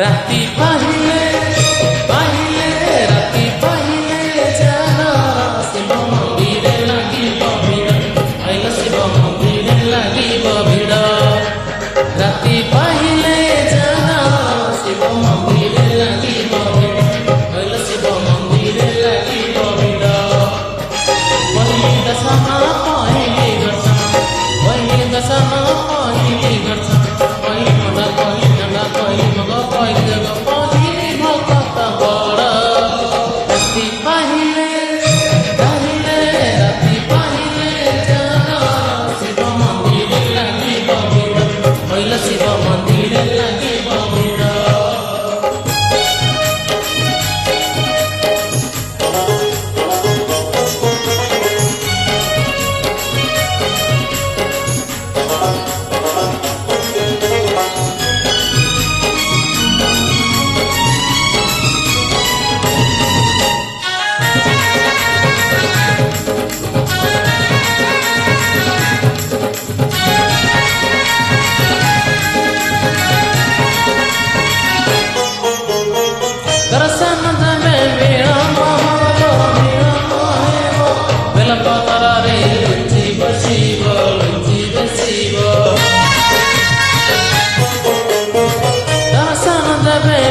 राती पाहिले पाहिले राती पाहिले जाना शिव मंदिर लगी भिड़ आइल शिव मंदिर लगी भिड़ राती पाहिले जाना शिव मंदिर लगी भिड़ आइल शिव मंदिर लगी भिड़ पहली दशमा पहली गर्छ पहली दशमा पहली गर्छ पहली मना पहली जगा पहली मगा पहली जगा पहली भक्त बड़ा राती पहले पहले राती पहले जाना शिव मंदिर लगी भिड़ पहले शिव मंदिर लगी भिड़ दर्शन देवे वीणा महालो वीणा माहेवो बेलपतर रे लुचिब शिव लुचिब शिव दर्शन देवे